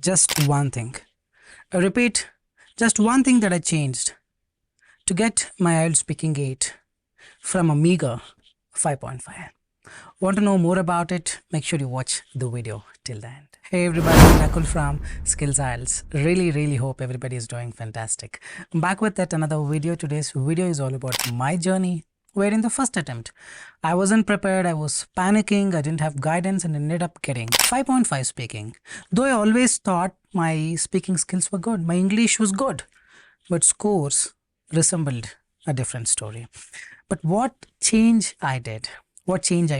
Just one thing. I repeat, just one thing that I changed to get my IELTS speaking 8 from a meager 5.5. Want to know more about it? Make sure you watch the video till the end. Hey everybody, Nakul from Skills IELTS. Really hope everybody is doing fantastic. I'm back with yet another video. Today's video is all about my journey, where in the first attempt, I wasn't prepared, I was panicking, I didn't have guidance and ended up getting 5.5 speaking. Though I always thought my speaking skills were good, my English was good, but scores resembled a different story. But what change I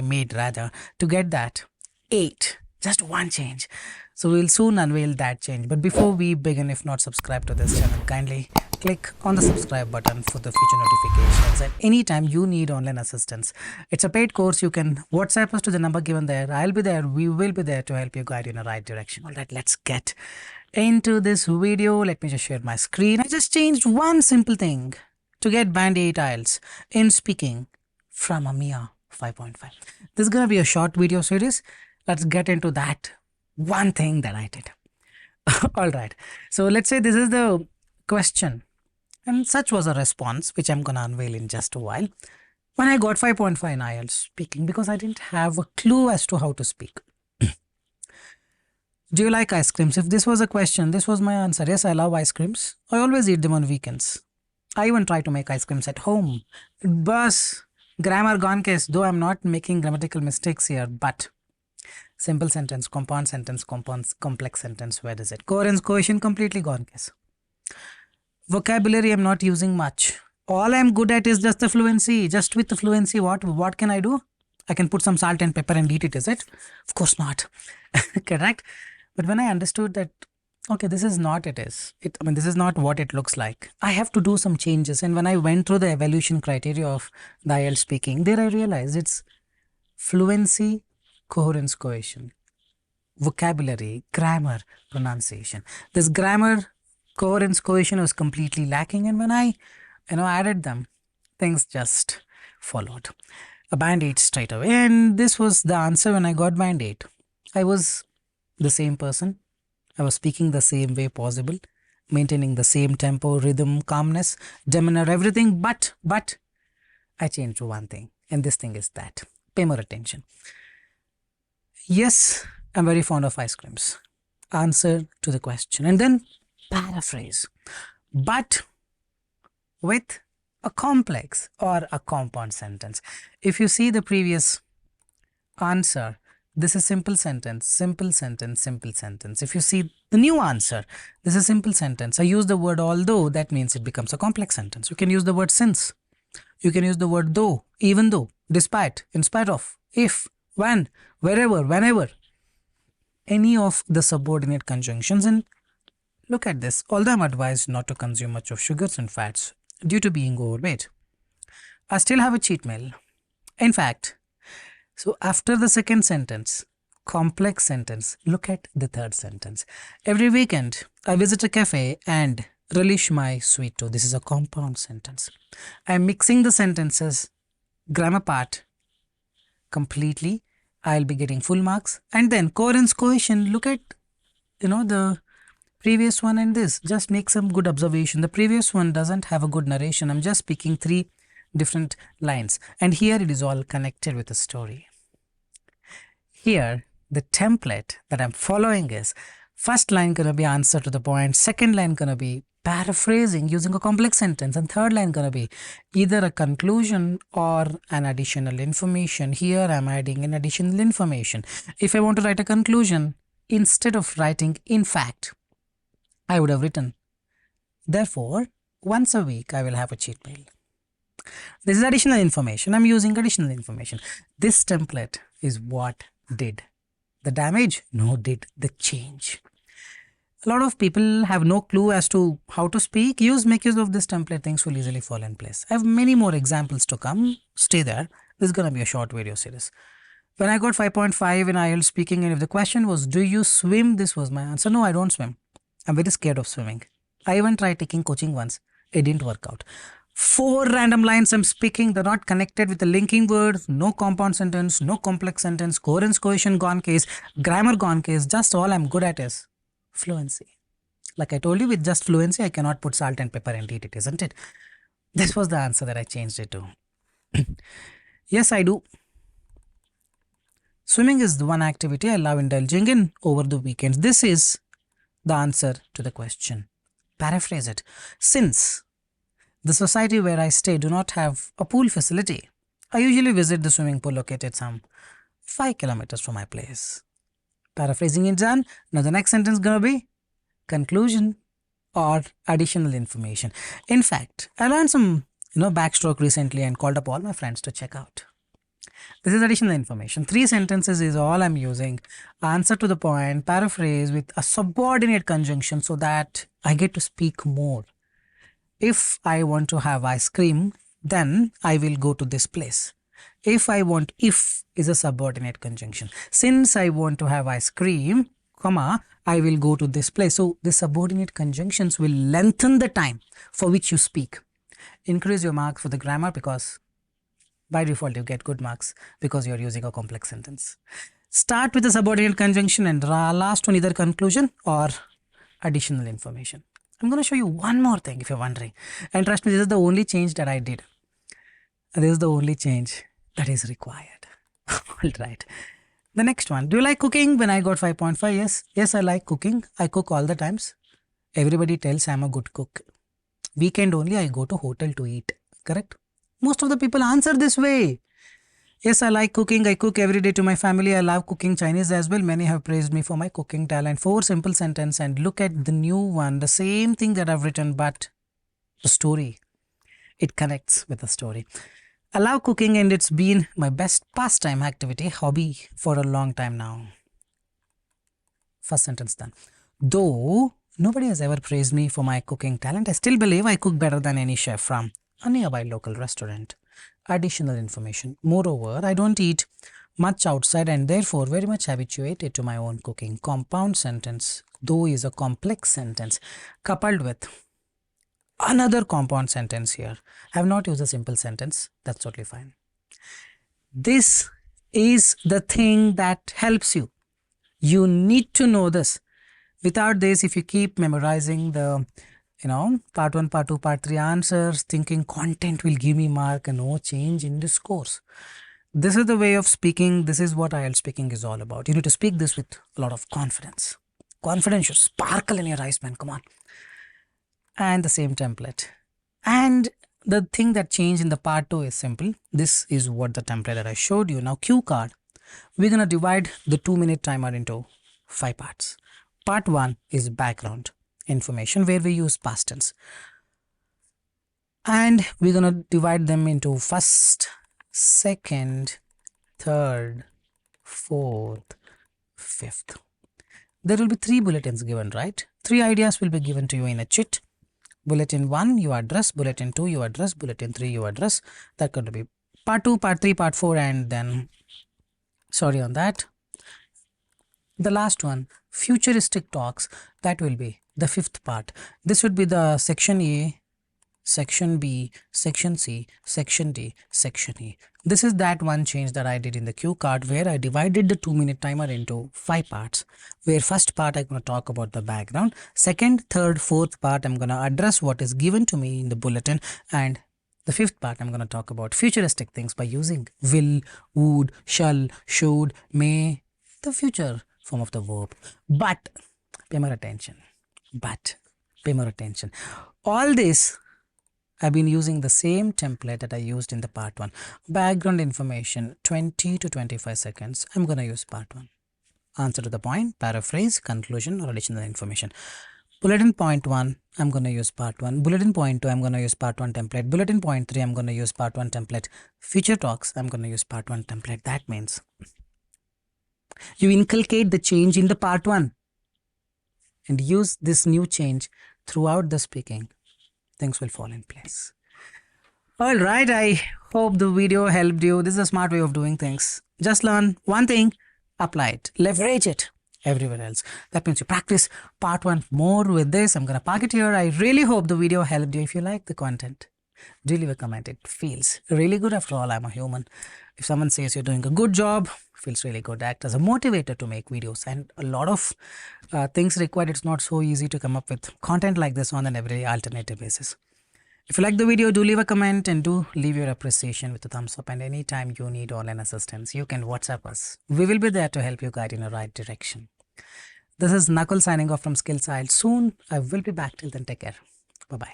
made rather, to get that 8, just one change. So we'll soon unveil that change. But before we begin, if not subscribed to this channel, kindly click on the subscribe button for the future notifications. And anytime you need online assistance, it's a paid course. You can WhatsApp us to the number given there. I'll be there. We will be there to help you guide you in the right direction. All right, let's get into this video. Let me just share my screen. I just changed one simple thing to get band 8 IELTS in speaking from a mere 5.5. This is going to be a short video series. Let's get into that one thing that I did. All right. So let's say this is the question. And such was a response, which I'm going to unveil in just a while. When I got 5.5 in IELTS speaking, because I didn't have a clue as to how to speak. Do you like ice creams? If this was a question, this was my answer. Yes, I love ice creams. I always eat them on weekends. I even try to make ice creams at home. Bus, grammar gone case, though I'm not making grammatical mistakes here, but simple sentence, compound sentence, complex sentence, where is it? Coherence, cohesion, completely gone case. Vocabulary, I'm not using much. All I'm good at is just the fluency. Just with the fluency, what can I do? I can put some salt and pepper and eat it, is it? Of course not. Correct? But when I understood that, okay, this is not this is not what it looks like. I have to do some changes. And when I went through the evaluation criteria of the IELTS speaking, there I realized it's fluency, coherence, cohesion, vocabulary, grammar, pronunciation. This grammar, coherence, cohesion was completely lacking. And when I added them, things just followed. A band 8 straight away. And this was the answer when I got band 8. I was the same person. I was speaking the same way possible, maintaining the same tempo, rhythm, calmness, demeanor, everything. But I changed one thing. And this thing is that. Pay more attention. Yes, I'm very fond of ice creams. Answer to the question. And then paraphrase. But with a complex or a compound sentence. If you see the previous answer, this is simple sentence, simple sentence, simple sentence. If you see the new answer, this is simple sentence. I use the word although, that means it becomes a complex sentence. You can use the word since. You can use the word though, even though, despite, in spite of, if, when, wherever, whenever. Any of the subordinate conjunctions. And look at this. Although I'm advised not to consume much of sugars and fats due to being overweight, I still have a cheat meal. In fact, so after the second sentence, complex sentence, look at the third sentence. Every weekend, I visit a cafe and relish my sweet tooth. This is a compound sentence. I'm mixing the sentences, grammar part, completely. I'll be getting full marks. And then coherence, cohesion, look at, the previous one and this. Just make some good observation. The previous one doesn't have a good narration. I'm just speaking 3 different lines. And here it is all connected with a story. Here, the template that I'm following is, first line going to be answer to the point, second line going to be paraphrasing using a complex sentence, and third line going to be either a conclusion or an additional information. Here I'm adding an additional information. If I want to write a conclusion, instead of writing in fact, I would have written, therefore, once a week I will have a cheat meal. This is additional information. I'm using additional information. This template is what did the damage? No, did the change. A lot of people have no clue as to how to speak. Make use of this template. Things will easily fall in place. I have many more examples to come. Stay there. This is going to be a short video series. When I got 5.5 in IELTS speaking, and if the question was, do you swim? This was my answer. No, I don't swim. I'm very scared of swimming. I even tried taking coaching once. It didn't work out. 4 random lines I'm speaking, they're not connected with the linking word, no compound sentence, no complex sentence, coherence, cohesion, gone case, grammar, gone case. Just all I'm good at is Fluency. Like I told you, with just fluency, I cannot put salt and pepper and eat it, isn't it? This was the answer that I changed it to. Yes, I do. Swimming is the one activity I love indulging in over the weekends. This is the answer to the question. Paraphrase it. Since the society where I stay do not have a pool facility, I usually visit the swimming pool located some 5 kilometers from my place. Paraphrasing it done. Now the next sentence gonna be conclusion or additional information. In fact, I learned some backstroke recently and called up all my friends to check out. This is additional information. 3 sentences is all I'm using. Answer to the point, paraphrase with a subordinate conjunction so that I get to speak more. If I want to have ice cream, then I will go to this place. If is a subordinate conjunction. Since I want to have ice cream, comma, I will go to this place. So the subordinate conjunctions will lengthen the time for which you speak. Increase your marks for the grammar because by default you get good marks because you're using a complex sentence. Start with the subordinate conjunction and last one either conclusion or additional information. I'm going to show you one more thing if you're wondering. And trust me, this is the only change that I did. This is the only change that is required. All right. The next one. Do you like cooking? When I got 5.5, yes. Yes, I like cooking. I cook all the times. Everybody tells I'm a good cook. Weekend only I go to hotel to eat. Correct? Most of the people answer this way. Yes, I like cooking. I cook every day to my family. I love cooking Chinese as well. Many have praised me for my cooking talent. 4 simple sentences and look at the new one. The same thing that I've written, but the story. It connects with the story. I love cooking and it's been my best pastime activity, hobby for a long time now. First sentence done. Though nobody has ever praised me for my cooking talent, I still believe I cook better than any chef from a nearby local restaurant. Additional information. Moreover, I don't eat much outside and therefore very much habituated to my own cooking. Compound sentence. Though is a complex sentence coupled with another compound sentence here. I have not used a simple sentence. That's totally fine. This is the thing that helps you. You need to know this. Without this, if you keep memorizing the part 1, part 2, part 3 answers, thinking content will give me mark and no change in this course. This is the way of speaking. This is what IELTS speaking is all about. You need to speak this with a lot of confidence. Confidence should sparkle in your eyes, man. Come on. And the same template. And the thing that changed in the part 2 is simple. This is what the template that I showed you. Now cue card. We're going to divide the 2-minute timer into 5 parts. Part 1 is background information where we use past tense. And we're going to divide them into first, second, third, fourth, fifth. There will be 3 bulletins given, right? 3 ideas will be given to you in a chit. Bulletin 1, you address. Bulletin 2, you address. Bulletin 3, you address. That's going to be part 2, part 3, part 4, and then, sorry on that. The last one, futuristic talks, that will be the 5th part. This would be the section A, section B, section C, section D, section E. This is that one change that I did in the cue card where I divided the 2-minute timer into 5 parts. Where first part I'm going to talk about the background. Second, third, fourth part I'm going to address what is given to me in the bulletin. And the 5th part I'm going to talk about futuristic things by using will, would, shall, should, may, the future form of the verb. But pay more attention. All this I've been using the same template that I used in the part 1. Background information, 20 to 25 seconds. I'm going to use part 1. Answer to the point, paraphrase, conclusion or additional information. Bulletin point 1, I'm going to use part 1. Bulletin point 2, I'm going to use part 1 template. Bulletin point 3, I'm going to use part 1 template. Future talks, I'm going to use part 1 template. That means you inculcate the change in the part 1 and use this new change throughout the speaking. Things will fall in place. All right, I hope the video helped you. This is a smart way of doing things. Just learn one thing, apply it, leverage it everywhere else. That means you practice part 1 more with this. I'm going to park it here. I really hope the video helped you. If you like the content, do leave a comment. It feels really good. After all, I'm a human. If someone says you're doing a good job, feels really good, act as a motivator to make videos, and a lot of things required. It's not so easy to come up with content like this on an everyday alternative basis. If you like the video, do leave a comment and do leave your appreciation with a thumbs up. And anytime you need online assistance, you can WhatsApp us. We will be there to help you guide in the right direction. This is Nakul signing off from Skills IELTS. Soon I will be back. Till then, take care. Bye-bye.